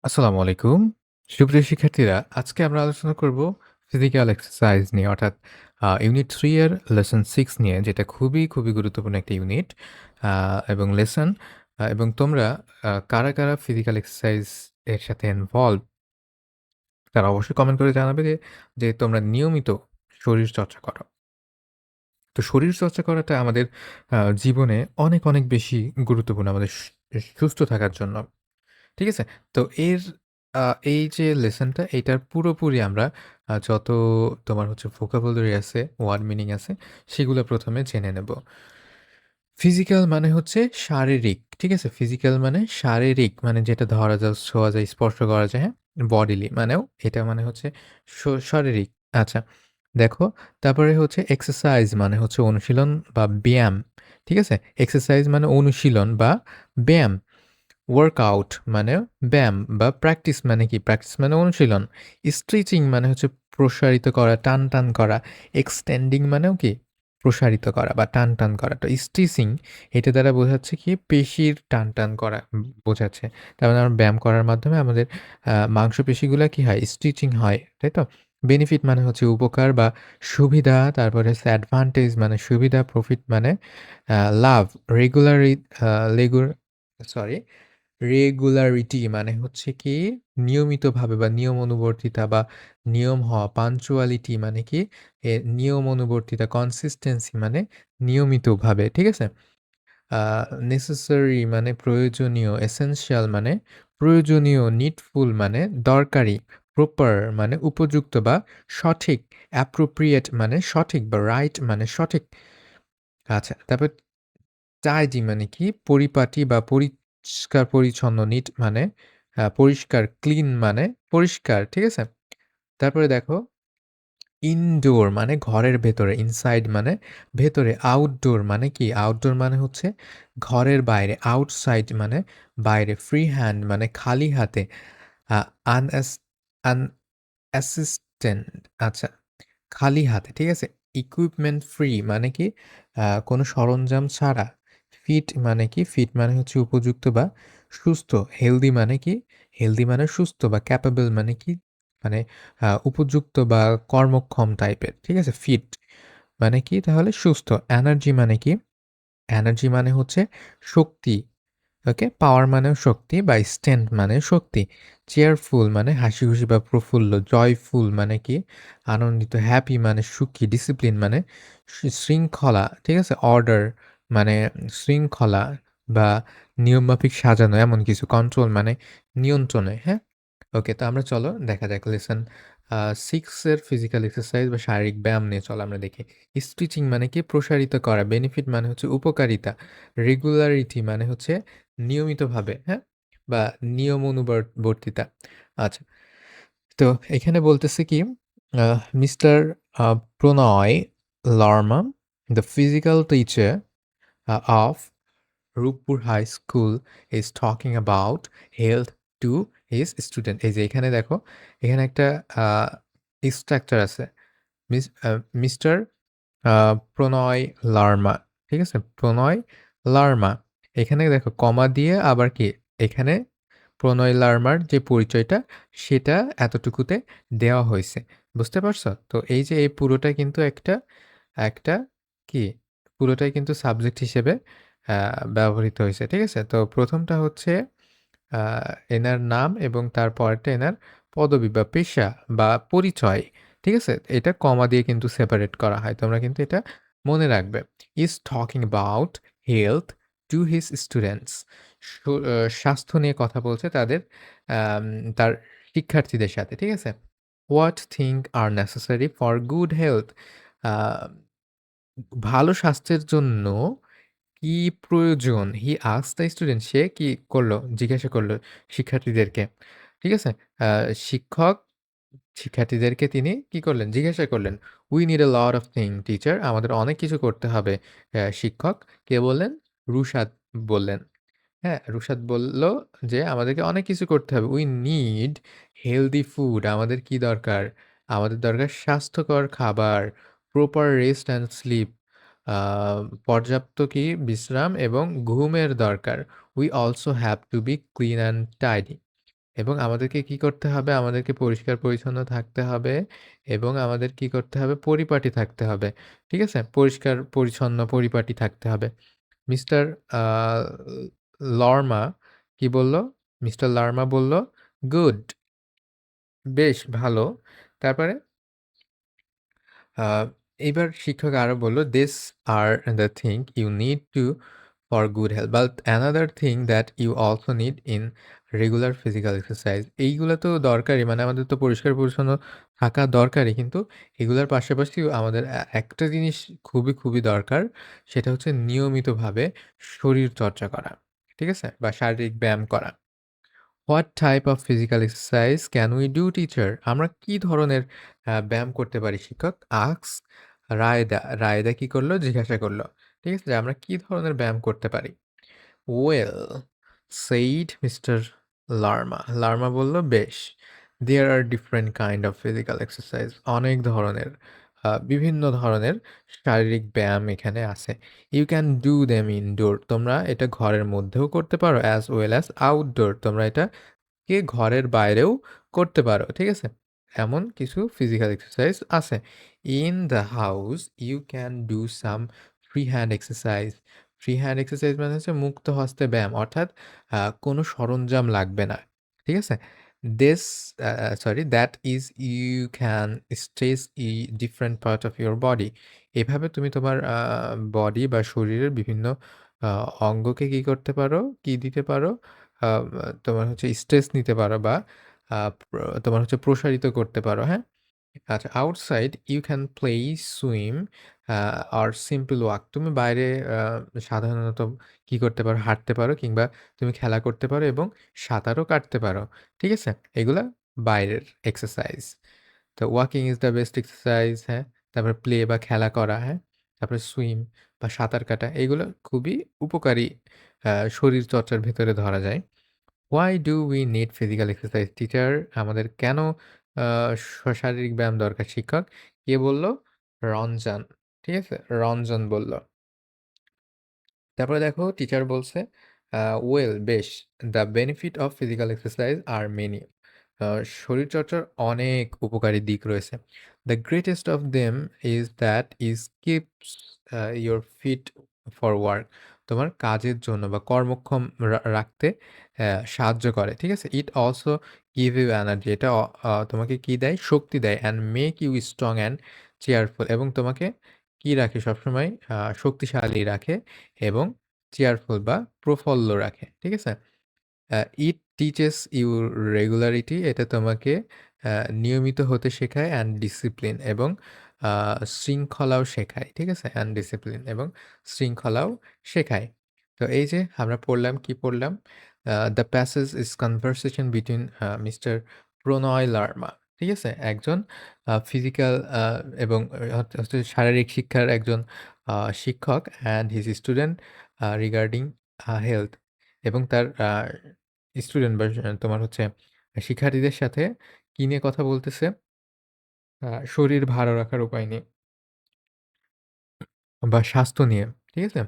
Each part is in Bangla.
আসসালামু আলাইকুম। সুপ্রিয় শিক্ষার্থীরা, আজকে আমরা আলোচনা করব ফিজিক্যাল এক্সারসাইজ নিয়ে অর্থাৎ ইউনিট 3 এর লেসন 6 নিয়ে যেটা খুবই গুরুত্বপূর্ণ একটা ইউনিট এবং লেসন এবং তোমরা কারা ফিজিক্যাল এক্সারসাইজ এর সাথে ইনভলভ তারা অবশ্যই কমেন্ট করে জানাবে যে তোমরা নিয়মিত শরীরচর্চা করো। তো শরীরচর্চা করাটা আমাদের জীবনে অনেক বেশি গুরুত্বপূর্ণ আমাদের সুস্থ থাকার জন্য। ঠিক আছে? তো আ এই যে লেসনটা এইটার পুরোপুরি আমরা যত তোমার হচ্ছে vocabulary আছে, ওয়ার্ড মিনিং আছে সেগুলো ১ম এ জেনে নেব। ফিজিক্যাল মানে হচ্ছে শারীরিক। ঠিক আছে? ফিজিক্যাল মানে শারীরিক মানে যেটা ধরা যায়, ছোঁয়া যায়, স্পর্শ করা যায়, হ্যাঁ? বডিলি মানেও এটা মানে হচ্ছে শারীরিক। আচ্ছা, দেখো তারপরে হচ্ছে এক্সারসাইজ মানে হচ্ছে অনুশীলন বা ব্যায়াম। ঠিক আছে? এক্সারসাইজ মানে অনুশীলন বা ব্যায়াম। ওয়ার্কআউট মানে ব্যায়াম বা প্র্যাকটিস মানে কি? প্র্যাকটিস মানে অনুশীলন। স্ট্রেচিং মানে হচ্ছে প্রসারিত করা, টান করা। এক্সটেন্ডিং মানেও কি? প্রসারিত করা বা টান করা। তো স্ট্রেচিং এটা দ্বারা বোঝাচ্ছে কি? পেশির টান করা বোঝাচ্ছে। তার মানে আমরা ব্যায়াম করার মাধ্যমে আমাদের মাংসপেশিগুলা কি হয়? স্ট্রেচিং হয়, তাই তো? বেনিফিট মানে হচ্ছে উপকার বা সুবিধা, তারপরে হচ্ছে অ্যাডভান্টেজ মানে সুবিধা, প্রফিট মানে লাভ, রেগুলারি আ লেগুর সরি রেগুলারিটি মানে হচ্ছে কি নিয়মিতভাবে বা নিয়ম অনুবর্তিতা বা নিয়ম হওয়া। পাঞ্চুয়ালিটি মানে কি নিয়ম অনুবর্তিতা। কনসিস্টেন্সি মানে নিয়মিতভাবে। ঠিক আছে? আ নেসেসারি মানে প্রয়োজনীয়। এসেনশিয়াল মানে প্রয়োজনীয়। নিডফুল মানে দরকারি। প্রপার মানে উপযুক্ত বা সঠিক। অ্যাপ্রোপ্রিয়েট মানে সঠিক বা রাইট মানে সঠিক। আচ্ছা, তারপর টাইডি মানে কি? পরিপাটি বা পরিষ্কার-পরিচ্ছন্ন। নিট মানে পরিষ্কার, ক্লিন মানে পরিষ্কার। ঠিক আছে? তারপরে দেখো ইনডোর মানে ঘরের ভেতরে, ইনসাইড মানে ভেতরে, আউটডোর মানে কি? আউটডোর মানে হচ্ছে ঘরের বাইরে, আউটসাইড মানে বাইরে, ফ্রি হ্যান্ড মানে খালি হাতে, আ আনএস আনঅ্যাসিস্টেন্ট আচ্ছা, খালি হাতে। ঠিক আছে? ইকুইপমেন্ট ফ্রি মানে কি? কোনো সরঞ্জাম ছাড়া। ফিট মানে কি? ফিট মানে হচ্ছে উপযুক্ত বা সুস্থ। হেলদি মানে কি? হেলদি মানে সুস্থ বা ক্যাপেবল মানে কি? মানে উপযুক্ত বা কর্মক্ষম টাইপের। ঠিক আছে? ফিট মানে কি তাহলে? সুস্থ। এনার্জি মানে কি? এনার্জি মানে হচ্ছে শক্তি। ওকে? পাওয়ার মানেও শক্তি বা স্ট্রেংথ মানে শক্তি। চেয়ারফুল মানে হাসিখুশি বা প্রফুল্ল। জয়ফুল মানে কি? আনন্দিত। হ্যাপি মানে সুখী। ডিসিপ্লিন মানে শৃঙ্খলা। ঠিক আছে? অর্ডার মানে শৃঙ্খলা বা নিয়মমাফিক সাজানো এমন কিছু। কন্ট্রোল মানে নিয়ন্ত্রণে, হ্যাঁ? ওকে, তো আমরা চলো দেখা যাক লেসন 6 এর ফিজিক্যাল এক্সারসাইজ বা শারীরিক ব্যায়াম নিয়ে চলো আমরা দেখি। স্ট্রেচিং মানে কি? প্রসারিত করা। বেনিফিট মানে হচ্ছে উপকারিতা। রেগুলারিটি মানে হচ্ছে নিয়মিতভাবে, হ্যাঁ? বা নিয়ম বর্তিতা। আচ্ছা, তো এখানে বলতেছে কি mister Pranay Larma, the physical teacher of Rooppur high school is talking about health to his student। এই যে এখানে দেখো, এখানে একটা স্ট্রাকচার আছে। মিস্টার প্রণয় লারমা। ঠিক আছে? প্রণয় লারমা। এখানে দেখো কমা দিয়ে আবার কি এখানে প্রণয় লারমার যে পরিচয়টা সেটা এতটুকুতে দেওয়া হইছে। বুঝতে পারছো? তো এই যে এই পুরোটা কিন্তু একটা কি? পুরোটাই কিন্তু সাবজেক্ট হিসেবে আ ব্যবহৃত হইছে। ঠিক আছে? তো ১ম টা হচ্ছে আ এনার নাম এবং তার পরেরটা এনার পদবি বা পেশা বা পরিচয়। ঠিক আছে? এটা কমা দিয়ে কিন্তু সেপারেট করা হয়। তোমরা কিন্তু এটা মনে রাখবে। Is talking about health to his students. সু আ স্বাস্থ্য নিয়ে কথা বলছে আম তার শিক্ষার্থীদের সাথে। ঠিক আছে? What thing are necessary for good health. আ ভালো স্বাস্থ্যের জন্য কি প্রয়োজন? হি আস্কড দ্য স্টুডেন্ট, সে কি করল? জিজ্ঞাসা করল শিক্ষার্থীদেরকে। ঠিক আছে? আ শিক্ষক শিক্ষার্থীদেরকে তিনি কি করলেন? জিজ্ঞাসা করলেন। "We need a lot of thing teacher." আমাদের অনেক কিছু করতে হবে শিক্ষক। কে বললেন? রুশাদ বললেন। হ্যাঁ, রুশাদ বলল যে, "আমাদেরকে অনেক কিছু করতে হবে। We need healthy food." আমাদের কি দরকার? আমাদের দরকার স্বাস্থ্যকর খাবার, প্রপার রেস্ট অ্যান্ড স্লিপ। আ পর্যাপ্ত কি বিশ্রাম এবং ঘুমের দরকার। We also have to B clean and tidy. এবং আমাদেরকে কি করতে হবে? আমাদেরকে পরিষ্কার-পরিচ্ছন্ন থাকতে হবে এবং আমাদের কি করতে হবে? পরিপাটি থাকতে হবে। ঠিক আছে? পরিষ্কার-পরিচ্ছন্ন, পরিপাটি থাকতে হবে। মিস্টার আ লরমা কি বলল? মিস্টার লারমা বলল, "গুড, বেশ ভালো।" তারপরে আ এইবার শিক্ষক আরো বলল, "These are the thing you need to for good health, but another thing that you also need in regular physical exercise." এইগুলা তো দরকারই। মানে আমাদের তো পরিষ্কার-পরিচ্ছন্ন থাকা দরকারই। কিন্তু এগুলার পাশাপাশিও আমাদের একটা জিনিস খুবই দরকার। সেটা হচ্ছে নিয়মিতভাবে শরীরচর্চা করা। ঠিক আছে? বা শারীরিক ব্যায়াম করা। What type of physical exercise can we do, teacher? আমরা কি ধরনের ব্যায়াম করতে পারি শিক্ষক? asked রায়দা। রায়দা কি করল? জিজ্ঞাসা করল। ঠিক আছে? যে আমরা কি ধরনের ব্যায়াম করতে পারি? Well, said Mr. Larma. Larma বলল, বেশ। There are different kind of physical exercise. অনেক ধরনের বিভিন্ন ধরনের শারীরিক ব্যায়াম এখানে আছে। You can do them indoor. তোমরা এটা ঘরের মধ্যেও করতে পারো as well as outdoor. তোমরা এটা ঘরের বাইরেও করতে পারো। ঠিক আছে? এমন কিছু ফিজিক্যাল এক্সারসাইজ আছে। In the house you can do some free hand exercise. Free hand exercise মানে হচ্ছে মুক্ত হস্তে ব্যায়াম। অর্থাৎ কোনো সরঞ্জাম লাগবে না। ঠিক আছে? This that is you can stretch different part of your body. এভাবে তুমি তোমার বডি বা শরীরের বিভিন্ন আ অঙ্গকে কি করতে পারো? কি দিতে পারো? আ তোমার হচ্ছে স্ট্রেস নিতে পারো বা আ প্র তোমার হচ্ছে প্রসারিত করতে পারো, হ্যাঁ? আচ্ছা, outside you can play, swim or simple walk. তুমি বাইরে আ সাধারণত কি করতে পারো? হাঁটতে পারো কিংবা তুমি খেলা করতে পারো এবং সাঁতারও কাটতে পারো। ঠিক আছে? এগুলা বাইরের এক্সারসাইজ। তো walking is the best exercise, হ্যাঁ? তারপরে প্লে বা খেলা করা, হ্যাঁ? তারপরে সুইম বা সাঁতার কাটা এগুলো খুবই উপকারী শরীরচর্চার ভেতরে ধরা যায়। Why do we need physical exercise, teacher? আমাদের কেন আ শারীরিক ব্যায়াম দরকার শিক্ষক? কে বলল? রঞ্জন। ঠিক আছে? রঞ্জন বলল। তারপরে দেখো টিচার বলছে ওয়েল বেশ the benefit of physical exercise are many. আ শরীরচর্চার অনেক উপকারী দিক রয়েছে। The greatest of them is that is keeps your fit for work. তোমার কাজের জন্য বা কর্মক্ষম রাখতে সাহায্য করে। ঠিক আছে? It also give you energy. এটা তোমাকে কি দেয়? শক্তি দেয় and make you strong and cheerful এবং তোমাকে কি রাখে সবসময় শক্তিশালী রাখে এবং চেয়ারফুল বা প্রফুল্ল রাখে। ঠিক আছে? It teaches you regularity. এটা তোমাকে আ নিয়মিত হতে শেখায় অ্যান্ড ডিসিপ্লিন এবং আ শৃঙ্খলাও শেখায়। ঠিক আছে? অ্যান্ড ডিসিপ্লিন এবং শৃঙ্খলাও শেখায়। তো এই যে আমরা পড়লাম, কি পড়লাম? The passage is conversation between mister Pranay Larma. ঠিক আছে? একজন ফিজিক্যাল এবং হচ্ছে শারীরিক শিক্ষার একজন শিক্ষক and his student regarding health এবং তার স্টুডেন্ট বা তোমার হচ্ছে শিক্ষার্থীদের সাথে কি নিয়ে কথা বলতেছে? শরীর ভালো রাখার উপায় নিয়ে বা স্বাস্থ্য নিয়ে। ঠিক আছে?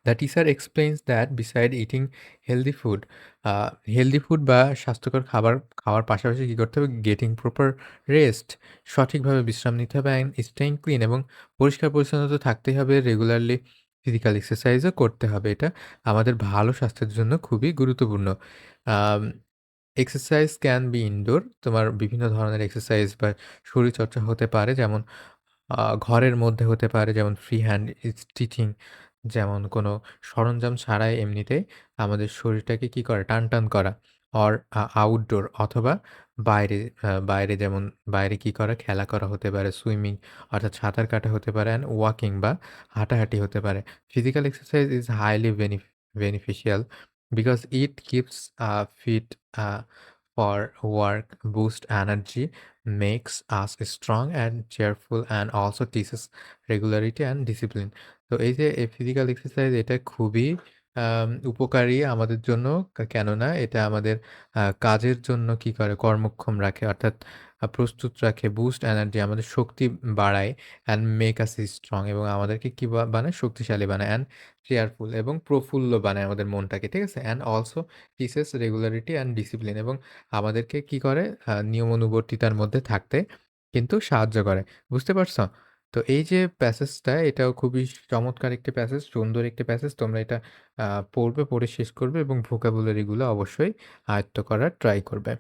The teacher explains that beside eating healthy food, healthy food বা স্বাস্থ্যকর খাবার খাওয়ার পাশাপাশি কি করতে হবে? গেটিং প্রপার রেস্ট, সঠিকভাবে বিশ্রাম নিতে হবে অ্যান্ড স্টেইং ক্লিন এবং পরিষ্কার-পরিচ্ছন্ন তো থাকতেই হবে। রেগুলারলি ফিজিক্যাল এক্সারসাইজও করতে হবে। এটা আমাদের ভালো স্বাস্থ্যের জন্য খুবই গুরুত্বপূর্ণ। আম এক্সারসাইজ ক্যান বি ইনডোর। তোমার বিভিন্ন ধরনের এক্সারসাইজ বা শরীরচর্চা হতে পারে। যেমন ঘরের মধ্যে হতে পারে যেমন ফ্রি হ্যান্ড স্টিচিং, যেমন কোনো সরঞ্জাম ছাড়াই এমনিতেই আমাদের শরীরটাকে কি করে? টানটান করা। অর আউটডোর অথবা বাইরে বাইরে যেমন বাইরে কি করা? খেলা করা হতে পারে। সুইমিং অর্থাৎ সাঁতার কাটা হতে পারে অ্যান্ড ওয়াকিং বা হাঁটাহাঁটি হতে পারে। Physical exercise is highly beneficial because it keeps fit for work, boost energy, makes us strong and cheerful and also teaches regularity and discipline. তো এই যে ফিজিক্যাল এক্সারসাইজ এটা খুবই উপকারী আমাদের জন্য কেননা এটা আমাদের কাজের জন্য কি করে কর্মক্ষম রাখে অর্থাৎ প্রস্তুত রাখে, বুস্ট এনার্জি আমাদের শক্তি বাড়ায় অ্যান্ড মেক আস স্ট্রং এবং আমাদেরকে কি বানায় শক্তিশালী বানায় অ্যান্ড চেয়ারফুল এবং প্রফুল্ল বানায় আমাদের মনটাকে। ঠিক আছে? And also teaches regularity and discipline এবং আমাদেরকে কি করে নিয়মানুবর্তিতার মধ্যে থাকতে কিন্তু সাহায্য করে। বুঝতে পারছ? তো এই যে প্যাসেজটা এটাও খুবই চমৎকার একটি প্যাসেজ, সুন্দর একটি প্যাসেজ। তোমরা এটা পড়বে, পড়ে শেষ করবে এবং ভোকাবুলারি গুলো অবশ্যই আয়ত্ত করার ট্রাই করবে।